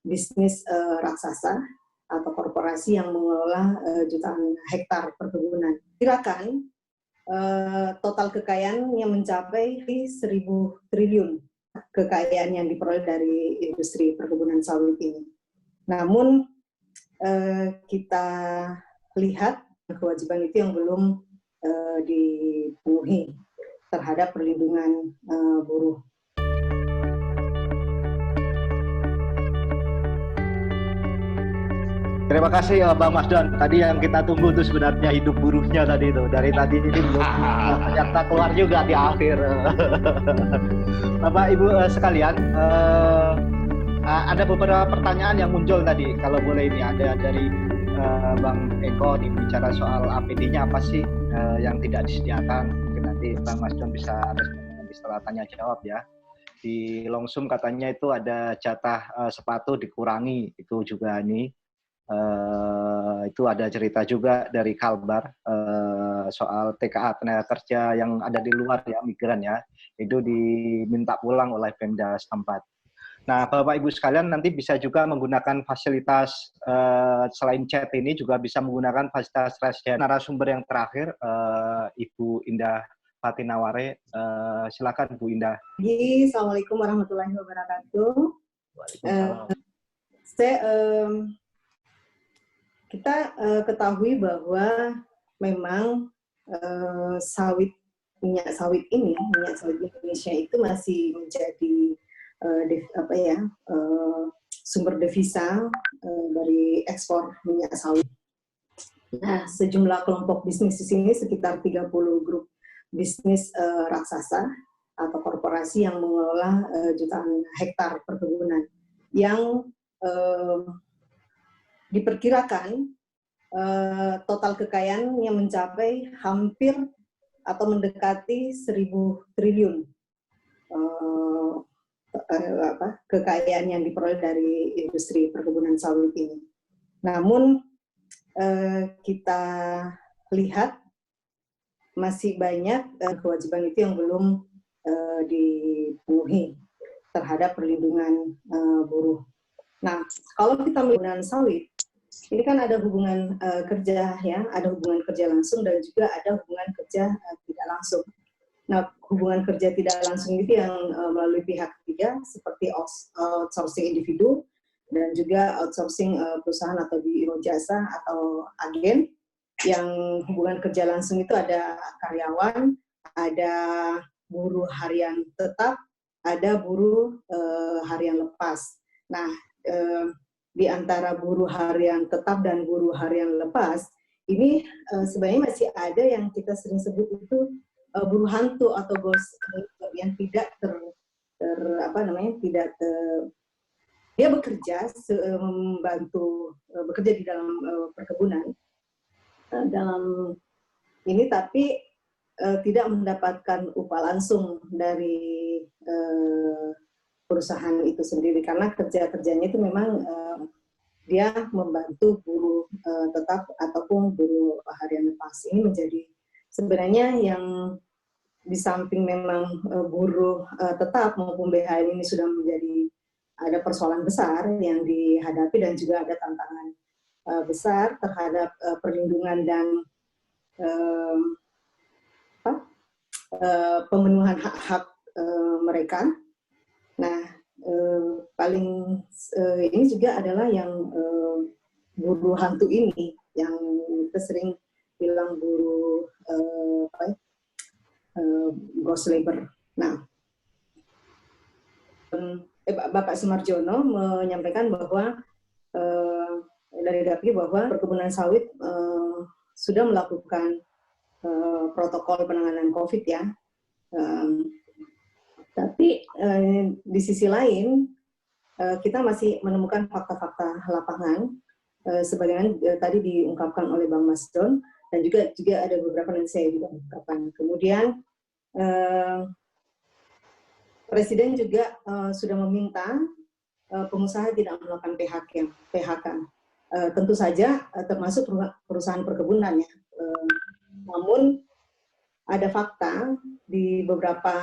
bisnis raksasa atau korporasi yang mengelola jutaan hektar perkebunan. Kirakan total kekayaan yang mencapai 1.000 triliun kekayaan yang diperoleh dari industri perkebunan sawit ini. Namun kita lihat kewajiban itu yang belum dipenuhi terhadap perlindungan buruh. Terima kasih Bang Masdon. Tadi yang kita tunggu itu sebenarnya hidup buruhnya tadi itu. Dari tadi ini belum ternyata keluar juga di akhir. Bapak Ibu sekalian, ada beberapa pertanyaan yang muncul tadi. Kalau boleh ini ada dari Bang Eko nih bicara soal APD-nya apa sih yang tidak disediakan. Mungkin nanti Bang Masdon bisa respon setelah tanya jawab ya. Di Longsum katanya itu ada jatah sepatu dikurangi, itu juga ini. Itu ada cerita juga dari Kalbar soal TKA tenaga kerja yang ada di luar ya, migran ya, itu diminta pulang oleh Pemda setempat. Nah, Bapak Ibu sekalian nanti bisa juga menggunakan fasilitas selain chat ini juga bisa menggunakan fasilitas raise hand. Narasumber yang terakhir Ibu Indah Fatinaware, silakan Bu Indah. Assalamualaikum warahmatullahi wabarakatuh. Waalaikumsalam. Kita ketahui bahwa memang minyak sawit Indonesia itu masih menjadi sumber devisa dari ekspor minyak sawit. Nah, sejumlah kelompok bisnis di sini sekitar 30 grup bisnis raksasa atau korporasi yang mengelola jutaan hektar perkebunan yang diperkirakan total kekayaan yang mencapai hampir atau mendekati 1.000 triliun kekayaan yang diperoleh dari industri perkebunan sawit ini. Namun kita lihat masih banyak kewajiban itu yang belum dipenuhi terhadap perlindungan buruh. Nah, kalau kita menggunakan sawit, ini kan ada hubungan kerja ya, ada hubungan kerja langsung dan juga ada hubungan kerja tidak langsung. Nah, hubungan kerja tidak langsung itu yang melalui pihak ketiga seperti outsourcing individu dan juga outsourcing perusahaan atau biro jasa atau agen. Yang hubungan kerja langsung itu ada karyawan, ada buruh harian tetap, ada buruh harian lepas. Nah, di antara buruh harian tetap dan buruh harian lepas, ini sebenarnya masih ada yang kita sering sebut itu buruh hantu atau ghost yang tidak dia bekerja membantu bekerja di dalam perkebunan dalam ini tapi tidak mendapatkan upah langsung dari perusahaan itu sendiri karena kerjanya itu memang dia membantu buruh tetap ataupun buruh harian lepas. Ini menjadi sebenarnya yang di samping memang buruh tetap maupun BHN ini sudah menjadi ada persoalan besar yang dihadapi dan juga ada tantangan besar terhadap perlindungan dan pemenuhan hak-hak mereka. Nah, paling ini juga adalah yang buruh hantu ini, yang kita sering bilang buruh ghost labor. Nah, Bapak Sumarjono menyampaikan bahwa dari DAPI bahwa perkebunan sawit sudah melakukan protokol penanganan COVID ya. Tapi di sisi lain kita masih menemukan fakta-fakta lapangan sebagaimana tadi diungkapkan oleh Bang Masdon dan juga ada beberapa yang saya juga ungkapkan. Kemudian Presiden juga sudah meminta pengusaha tidak melakukan PHK. Tentu saja termasuk perusahaan perkebunan ya. Namun ada fakta di beberapa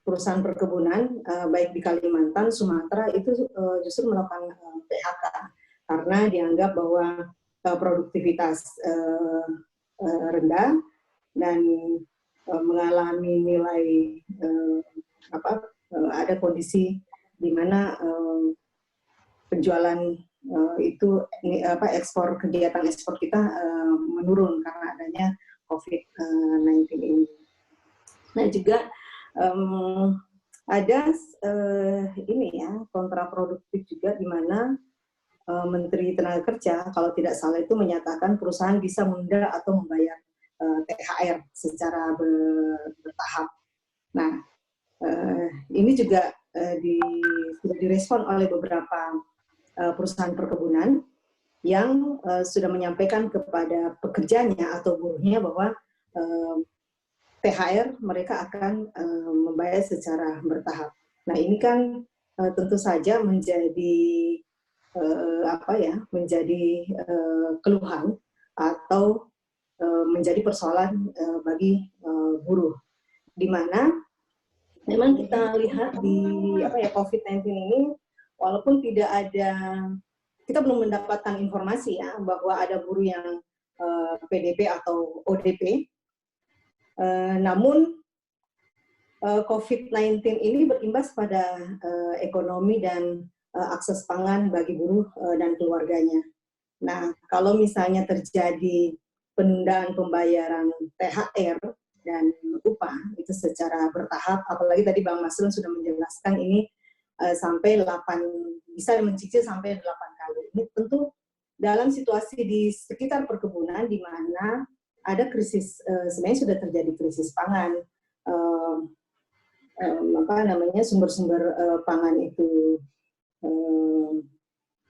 perusahaan perkebunan, baik di Kalimantan, Sumatera, itu justru melakukan PHK karena dianggap bahwa produktivitas rendah dan mengalami nilai ada kondisi di mana penjualan itu kegiatan ekspor kita menurun karena adanya COVID-19 ini. Nah juga ada ini ya kontraproduktif juga di mana Menteri Tenaga Kerja kalau tidak salah itu menyatakan perusahaan bisa menunda atau membayar THR secara bertahap. Nah ini juga sudah direspon oleh beberapa perusahaan perkebunan yang sudah menyampaikan kepada pekerjanya atau buruhnya bahwa THR mereka akan membayar secara bertahap. Nah ini kan tentu saja menjadi keluhan atau menjadi persoalan bagi buruh, di mana memang kita lihat di COVID-19 ini, walaupun tidak ada, kita belum mendapatkan informasi ya bahwa ada buruh yang PDP atau ODP, namun COVID-19 ini berimbas pada ekonomi dan akses pangan bagi buruh dan keluarganya. Nah, kalau misalnya terjadi penundaan pembayaran THR dan upah itu secara bertahap, apalagi tadi Bang Masrun sudah menjelaskan ini sampai 8, bisa mencicil sampai 8 kali. Ini tentu dalam situasi di sekitar perkebunan di mana ada krisis, sebenarnya sudah terjadi krisis pangan, sumber-sumber pangan itu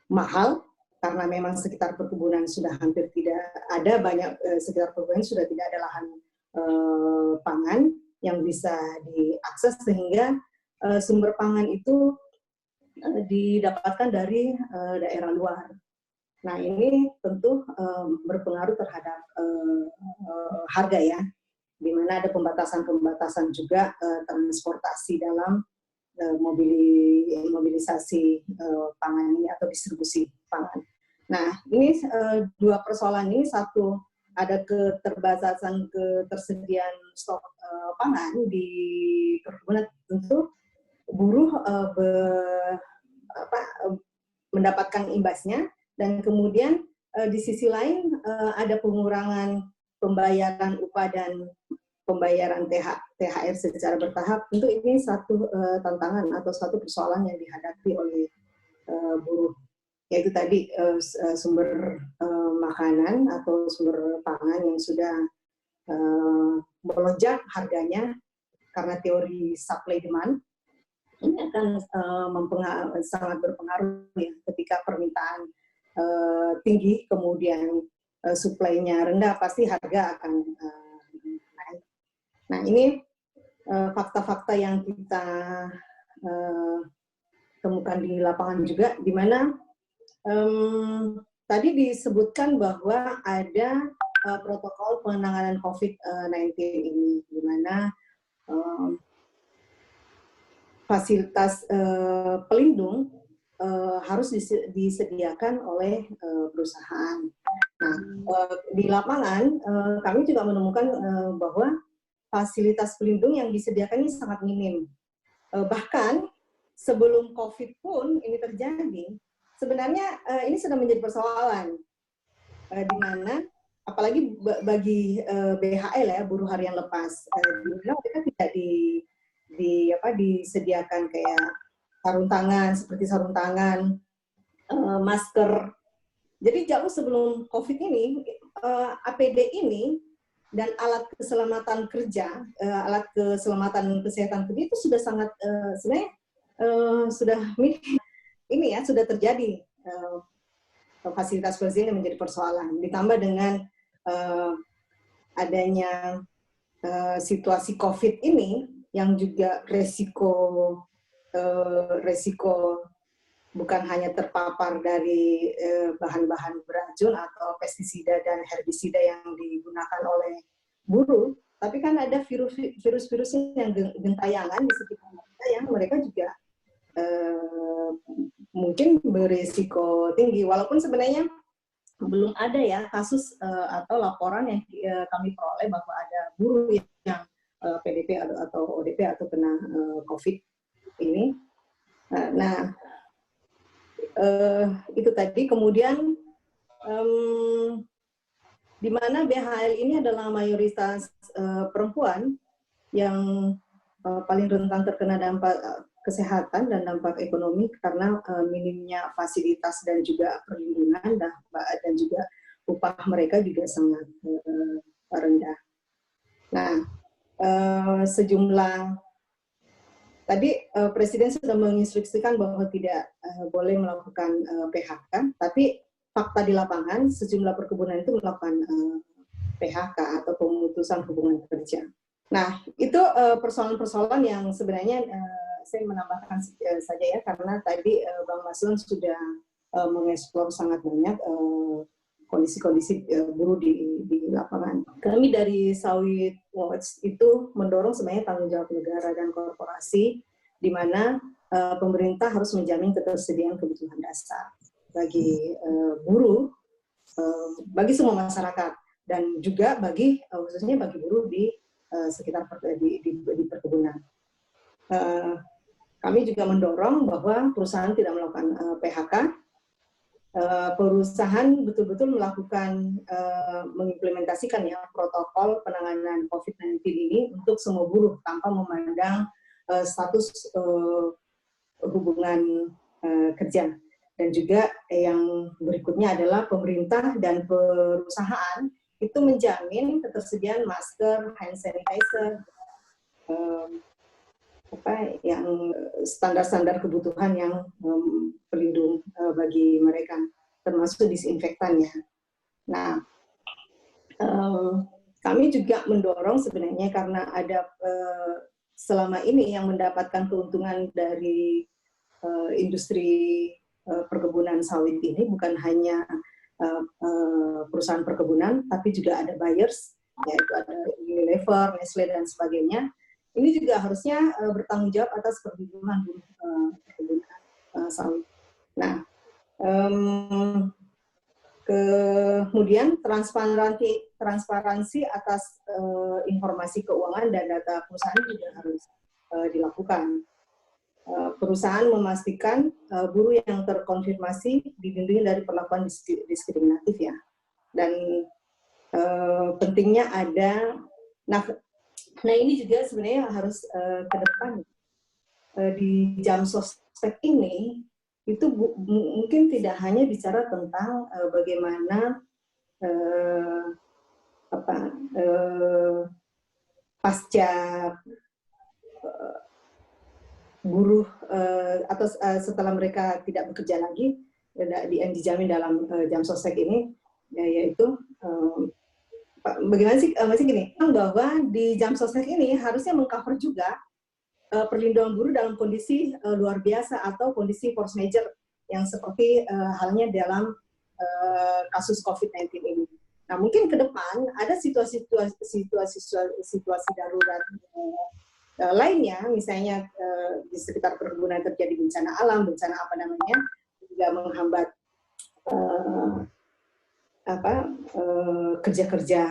mahal karena memang sekitar perkebunan sudah hampir tidak ada, banyak sekitar perkebunan sudah tidak ada lahan pangan yang bisa diakses, sehingga sumber pangan itu didapatkan dari daerah luar. Nah ini tentu berpengaruh terhadap harga ya, di mana ada pembatasan-pembatasan juga transportasi dalam mobilisasi pangan ini atau distribusi pangan. Nah ini dua persoalan ini, satu ada keterbatasan ketersediaan stok pangan di perkebunan, tentu buruh mendapatkan imbasnya, dan kemudian di sisi lain ada pengurangan pembayaran upah dan pembayaran THR secara bertahap. Tentu ini satu tantangan atau satu persoalan yang dihadapi oleh buruh, yaitu tadi sumber makanan atau sumber pangan yang sudah melonjak harganya karena teori supply demand. Ini akan sangat berpengaruh ya, ketika permintaan tinggi kemudian supply-nya rendah, pasti harga akan naik. Nah ini fakta-fakta yang kita temukan di lapangan juga, di mana tadi disebutkan bahwa ada protokol penanganan COVID-19 ini, di mana fasilitas pelindung harus disediakan oleh perusahaan. Nah, di lapangan kami juga menemukan bahwa fasilitas pelindung yang disediakan ini sangat minim. Bahkan sebelum COVID pun ini terjadi, sebenarnya ini sudah menjadi persoalan, di mana apalagi bagi BHL ya, buruh harian lepas, di mana mereka tidak disediakan kayak sarung tangan, seperti sarung tangan, masker. Jadi jauh sebelum COVID ini, APD ini dan alat keselamatan kerja, alat keselamatan kesehatan kerja itu sudah sangat sebenarnya sudah ini ya, sudah terjadi. Fasilitas yang menjadi persoalan, ditambah dengan adanya situasi COVID ini yang juga resiko bukan hanya terpapar dari bahan-bahan beracun atau pestisida dan herbisida yang digunakan oleh buruh, tapi kan ada virus-virus yang gentayangan di sekitar mereka yang mereka juga mungkin berisiko tinggi, walaupun sebenarnya belum ada ya kasus atau laporan yang kami peroleh bahwa ada buruh yang PDP atau ODP atau kena COVID ini. Nah, itu tadi. Kemudian di mana BHL ini adalah mayoritas perempuan yang paling rentan terkena dampak kesehatan dan dampak ekonomi karena minimnya fasilitas dan juga perlindungan dan juga upah mereka juga sangat rendah. Nah, sejumlah tadi Presiden sudah menginstruksikan bahwa tidak boleh melakukan PHK, tapi fakta di lapangan sejumlah perkebunan itu melakukan PHK atau pemutusan hubungan kerja. Nah, itu persoalan-persoalan yang sebenarnya saya menambahkan saja ya, karena tadi Bang Maslon sudah mengeksplor sangat banyak kondisi-kondisi buruh di lapangan. Kami dari Sawit Watch itu mendorong sebenarnya tanggung jawab negara dan korporasi, di mana pemerintah harus menjamin ketersediaan kebutuhan dasar bagi buruh, bagi semua masyarakat, dan juga bagi khususnya bagi buruh di sekitar di perkebunan. Kami juga mendorong bahwa perusahaan tidak melakukan PHK, perusahaan betul-betul melakukan mengimplementasikan ya protokol penanganan COVID-19 ini untuk semua buruh tanpa memandang status hubungan kerja. Dan juga yang berikutnya adalah pemerintah dan perusahaan itu menjamin ketersediaan masker, hand sanitizer, yang standar-standar kebutuhan yang pelindung bagi mereka, termasuk disinfektan ya. Nah, kami juga mendorong sebenarnya karena ada selama ini yang mendapatkan keuntungan dari industri perkebunan sawit ini bukan hanya perusahaan perkebunan, tapi juga ada buyers, yaitu ada Unilever, Nestle dan sebagainya. Ini juga harusnya bertanggung jawab atas perlindungan buruh perkebunan sawit. Nah, kemudian transparansi atas informasi keuangan dan data perusahaan juga harus dilakukan. Perusahaan memastikan buruh yang terkonfirmasi dilindungi dari perlakuan diskriminatif ya. Dan pentingnya ada, nah ini juga sebenarnya harus ke depan di jam sostek ini itu mungkin tidak hanya bicara tentang bagaimana pasca buruh atau setelah mereka tidak bekerja lagi yang dijamin dalam jam sostek ini, yaitu bagaimana sih masih gini, bahwa di jam sostek ini harusnya mengcover juga perlindungan buruh dalam kondisi luar biasa atau kondisi force majeure yang seperti halnya dalam kasus COVID-19 ini. Nah, mungkin ke depan ada situasi darurat lainnya, misalnya di sekitar perkebunan terjadi bencana alam, bencana apa namanya, juga menghambat kerja-kerja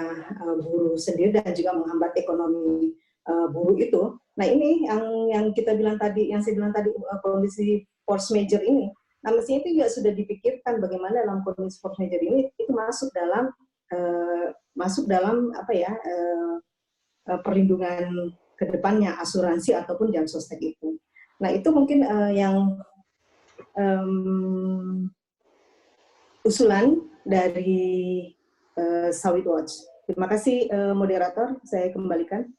buruh sendiri dan juga menghambat ekonomi buruh itu. Nah, ini yang kita bilang tadi, yang saya bilang tadi, kondisi force majeure ini. Nah, mestinya itu juga sudah dipikirkan bagaimana dalam kondisi force majeure ini itu masuk dalam perlindungan ke depannya, asuransi ataupun jam sostek itu. Nah, itu mungkin yang usulan dari Sawit Watch. Terima kasih moderator, saya kembalikan.